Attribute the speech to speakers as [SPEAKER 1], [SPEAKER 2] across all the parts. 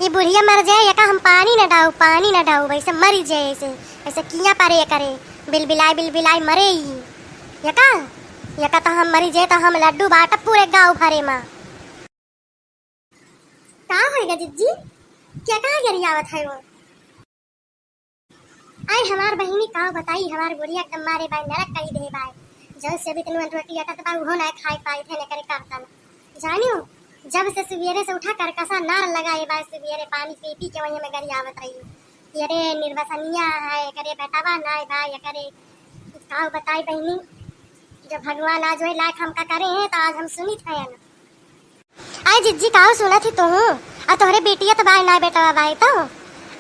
[SPEAKER 1] ये बुढ़िया मर जाए या का हम पानी न डाऊ वैसे मरी जाए ऐसे ऐसे किया पारे करे बिलबिलाई मरे ही या का तो हम मरी जाए तो हम लड्डू बाटा पूरे गांव भरे माँ का होएगा जिज्जी क्या कहा गरियावत है वो आई हमार बहिनी का बताई हमार बुढ़िया एकदम मारे बाई नरक कही दे बाई जब से भी तनु रोटी आटा तो वो ना खाई पाई थे न करे करतन जानियो जब से सवेरे से उठा कर कसा नार लगाए बाय सवेरे पानी पी के वहीं में गरियावत रही अरे निर्वसनिया है करे बेटावा ना भाई करे का बताई बहिनी जब भगवान आज वही लायक हम का करे हैं तो आज हम सुनी थे ना आई जिज्जी काहो सुना थी तू आ तोहरे बेटिया तो बाई ना बेटावा बाई तो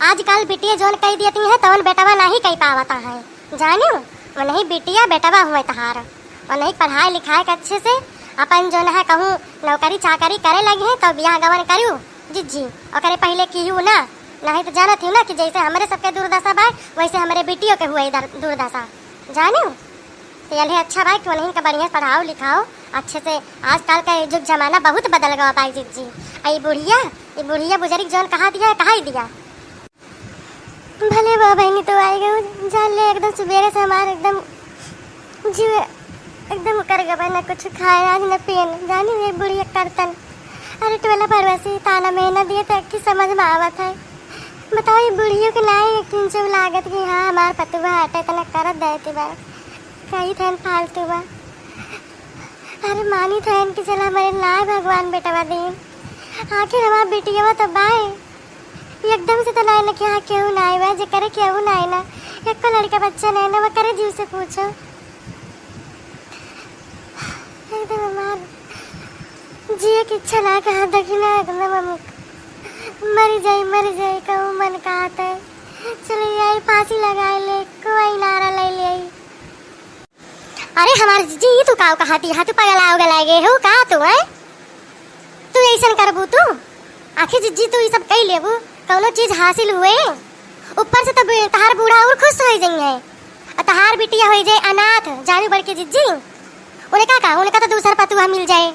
[SPEAKER 1] आजकल बेटिया जोन कह देती है तो बेटावा नहीं कह पावता है जानियो वो नहीं बेटिया बेटावा हुए तहार और नहीं पढ़ाई लिखाई के अच्छे से अपन जो है कहूँ नौकरी चाकरी करे लगी है तो ब्याह गवन करूँ जिज्जी और करे पहले कियूँ ना नहीं तो जाना थी ना कि जैसे हमारे सबके दुर्दशा भाई वैसे हमारे बेटियों के हुए इधर दुर्दशा जानो तो ये अच्छा भाई क्यों नहीं का बढ़िया पढ़ाओ लिखाओ अच्छे से आजकल का युग जमाना बहुत बदल गया भाई जिज्जी ये बुढ़िया बुजुर्ग जोन कहा दिया कहा ही दिया भले वो बहनी तो आएगा जान ले एकदम सवेरे से हमारे एकदम जीव एकदम कर गए ना कुछ खाए आज न पिए जानी ये बुढ़िया करतन अरे टोला परवासी ताना महीना दिए तो की समझ में आवत है बताओ ये बुढ़ियों के नाई किंचो लागत कि हाँ हमार पतुआ हटे तना करत देती बा कई थन फालतू बा अरे मानी थन कि चला हमारे नाय भगवान बेटा दे आखिर हमार बेटिया तो बाय एकदम से तो नाई ना क्या क्यों नाई बा जे करे क्यों नाई ना एक को लड़का बच्चा नहीं ना वो करे जीव से पूछो एकदम हमार जिए की इच्छा ना कहा दखिना एकदम मर जाए कहूँ मन कहता है चलो यही फांसी लगाए ले कोई नारा ले ले अरे हमारे जी तू काव कहती है तू पगला उगला गए हो का तू है तू ऐसा करबू तू आखिर जिज्जी तू ये सब कह लेबू कौनो चीज हासिल हुए ऊपर से तो तहार बूढ़ा और खुश हो जाइए और तहार बिटिया हो जाए अनाथ जानी बढ़ के जिज्जी उनका तो दूसरा पतुआ मिल जाए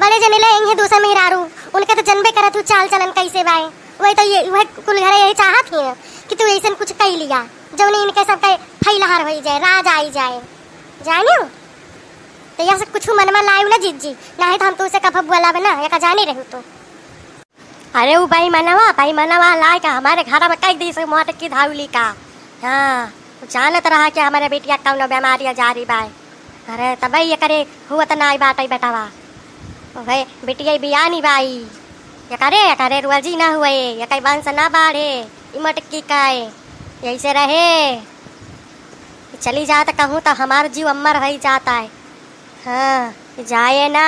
[SPEAKER 1] बड़े जने लेंगे दूसरा मेहरारू उनका तो जनबे करत हूँ चाल चलन कैसे बाय वही तो ये वह कुल घरे यही चाहत है कि तू ऐसा कुछ कह लिया जो नहीं इनके सब का फैलहार हो जाए राज आई जाए जानियो तो यह सब कुछ मन में लायू ना जिज्जी नहीं तो हम तो उसे कब बोला बना या जाने रहू तो अरे वो भाई मनवा लाए का हमारे घर में कई दी से मोट की धावली का हाँ जानत रहा कि हमारे बेटिया कौन बीमारियाँ जा रही बाय अरे तब ये करे हुआ तो ना बात बेटावा भाई बेटिया बियानी बाई या करे रोजी ना हुए या कई वंश ना बाढ़े इमटकी काए ऐसे रहे चली जाए तो कहूँ तो हमारा जीव अमर हो जाता है हाँ जाए ना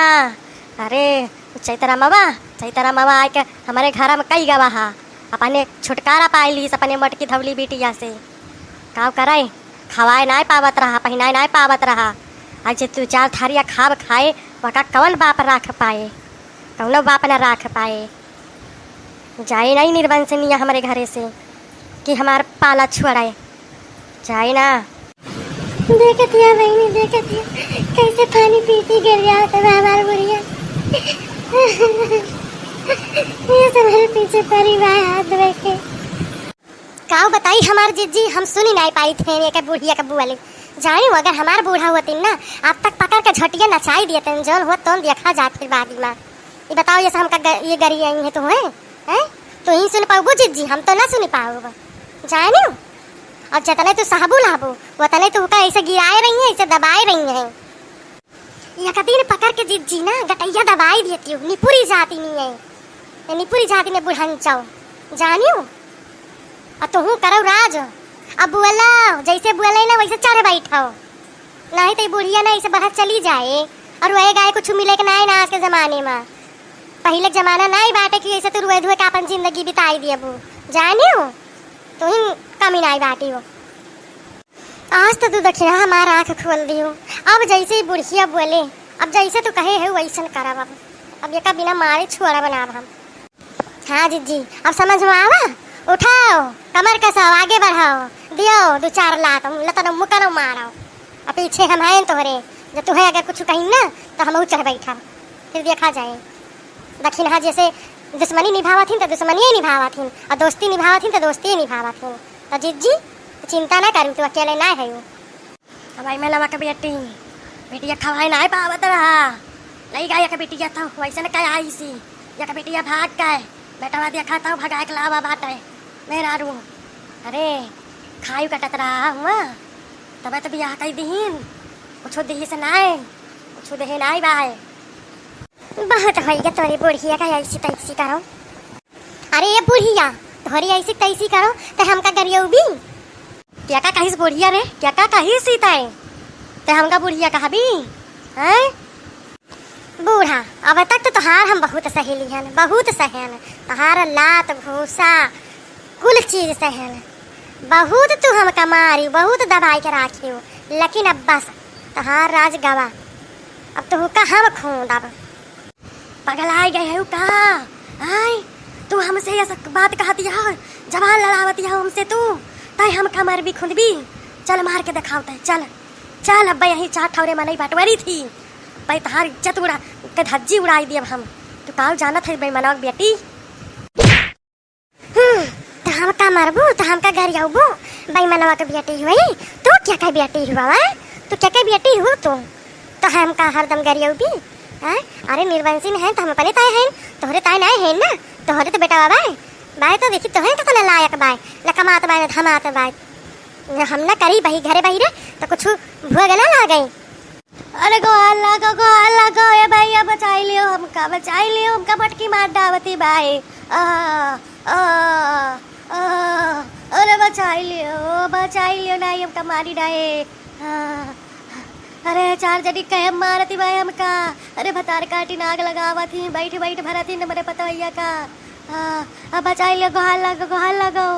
[SPEAKER 1] अरे चैतरा मवा आके हमारे घर में कई गवाहा अपने छुटकारा पाई ली अपने मटकी धवली बेटिया से काव करे खवाए ना पावत रहा पहनाए ना पावत रहा आज तू चार थारिया खाब खाए वका कौन बाप राख पाए कौन बाप न राख पाए जाए नहीं निर्वंशनीय हमारे घरे से कि हमार पाला छुड़ाए जाए ना देखती है बहनी देखती है कैसे पानी पीती गिर जाता है हमारा बुढ़िया ये सब मेरे पीछे पड़ी हुआ हाथ धोए के काऊ बताई हमार जिज्जी हम सुनी नहीं पाई थे ये का बुढ़िया का बुआ ले जानी अगर हमार बूढ़ा होती ना अब तक पकड़ के झटिया नचाई दिए थे जौन हुआ तो देखा जाती बागी माँ ये बताओ ये हमका ये गरी आई है तो है तो ही सुन पाओ जिज्जी हम तो ना सुन पाओ जानी और जतने तू साबू लाबू वो तने तू का ऐसे गिराए रही है ऐसे दबाए रही है यह कदी पकड़ के जिज्जी ना गटैया दबाई देती हूँ निपुरी जाती नहीं है निपुरी जाती ने बुढ़ान चाओ जानियो और तुम करो राज अब बोला जैसे बोले ना वैसे चढ़ बैठाओ नहीं तो बुढ़िया ना ऐसे बाहर चली जाए और वह गाय कुछ मिले के नहीं ना आज के जमाने में पहले जमाना नहीं बाटे कि ऐसे तू रुए धुए का अपन जिंदगी बिताई दिए बू जाने हो तो ही कमी नहीं बाटी हो आज तो तू दक्षिणा हमारा आँख खोल दी हो अब जैसे ही बुढ़िया बोले अब जैसे तू कहे है वैसे करा बाबू अब ये बिना मारे छोड़ा बना हम हाँ जिज्जी अब समझ में आवा उठाओ कमर कसाओ आगे बढ़ाओ दियो दो चार लात लता मुकरो मारो अब पीछे हम हैं तोहरे जब तुम्हें अगर कुछ कहीं ना तो हम चढ़ बैठा फिर देखा जाए दक्षिणा जैसे दुश्मनी निभावथिन तो दुश्मनी निभावथिन और दोस्ती निभावथिन तो दोस्ती निभावथिन। तो जीजी चिंता ना करू, तू अकेले ना है। अब आई मैं लवा के बेटिया खवाई ना पावत रहा नहीं गया के बेटिया था वैसे न क्या आई सी या के बेटिया भाग गए बेटा देखा था भगा के लावा बाटे मेरा रू। अरे खायू कटत रहा हुआ तब तो बियाह कई दीन कुछ दी से नाय कुछ दे नाय बाय बहुत हो गया तोरी बुढ़िया का ऐसी तैसी करो। अरे ये बुढ़िया तोरी ऐसी तैसी करो तो हमका गरियो भी क्या का कहिस बुढ़िया रे क्या का कहिस सीता तो हमका बुढ़िया कहा भी हैं। बूढ़ा अब तक तो तोहार हम बहुत सहेली हन बहुत सहन तोहार लात भूसा कुल चीज सहन बहुत तू हमका मारी बहुत दबाई के राखी हो लेकिन अब बस तोहार राज गवा अब तो का हम खून दब पगलाई गए है का आय तू हमसे ये सब बात कहती है जवान लड़ावती है हमसे तू तय हम कमर भी खुद भी चल मार के दिखावते चल चल अब यही चार ठौरे में नहीं बटवरी थी भाई तहार इज्जत उड़ा के धज्जी उड़ाई दी अब हम तू काल जाना था भाई मनाओ बेटी तो हम का मरबू तो हम का घर आऊबू भाई मनवा के बेटी हुई तो क्या का बेटी हुआ है तो क्या का बेटी हो तो हम का हरदम घर आऊबी हैं। अरे निर्वंशी में है तो हम अपने ताए हैं तोहरे ताए नहीं है ना तोहरे तो बेटा बाय बाय तो देखी तो है कितना लायक बाय न कमात बाय न धमात बाय हम ना करी भाई घरे भाई रे तो कुछ भुआ गला ला गई। अरे गो ए भैया बचा लियो हमका पटकी मार दावती भाई अरे बचा लियो ना हमका मारी डाए। अरे चार जड़ी कह मारती भाई हमका अरे भतार काटी नाग लगावा थी बैठ भरा थी न मेरे पतवैया का अब बचा लियो गुहार लगाओ।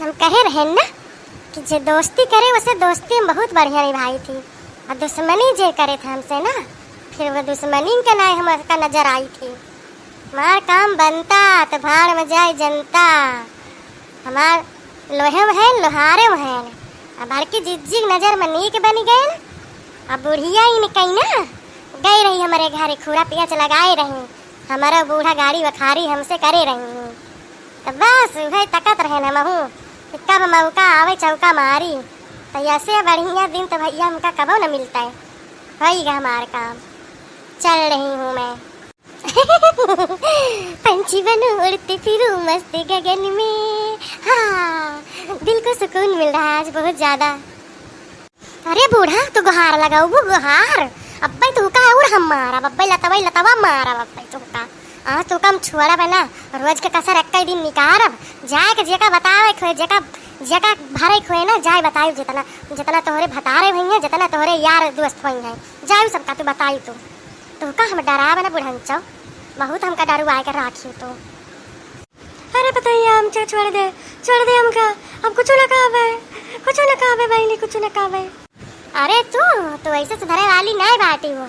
[SPEAKER 1] हम कहे रहे ना कि जे दोस्ती करे वैसे दोस्ती हम बहुत बढ़िया निभाई थी और दुश्मनी जे करे थे हमसे ना फिर वो दुश्मनी के ना हमारा नजर आई थी। हमार काम बनता तो भाड़ में जाए जनता हमार लोहे में है लोहारे में है अब बड़की जिज्जी नजर में नीक बनी गए ना। अब बुढ़िया ही निकई ना गई रही हमारे घर खूरा पियाच लगाए रही हमारा बूढ़ा गाड़ी बखारी हमसे करे रही तो बस वही तकत रहे न महू कब मौका आवे चौका मारी तो ऐसे बढ़िया दिन तो भैया हमका कबो न मिलता है होगा हमारा काम चल रही हूँ मैं पंछी बनूं उड़ती फिरूं मस्त गगन में हाँ दिल को सुकून मिल रहा है आज बहुत ज्यादा। अरे बूढ़ा तू गुहार लगाऊ गुहार अब्बे तू का उड़ हम मारा अब्बे लतवा मारा अब्बे तू का आ तू कम छुआरा बना रोज के कसर एक दिन निकारब जाए के जेका बतावे खोए जेका भरे खोए ना जाए बताई जितना तोहरे भतारे भई है जितना तोहरे यार दोस्त भई है जाए सबका तू बताई तू का हम डरा बना बुढ़ंचो बहुत हमका डरू आए कर राखी तो। अरे बताइए हम छोड़ दे हमका अब कुछ न कावे भाई कुछ न कावे। अरे तू ऐसे सुधरे वाली नहीं बाटी हो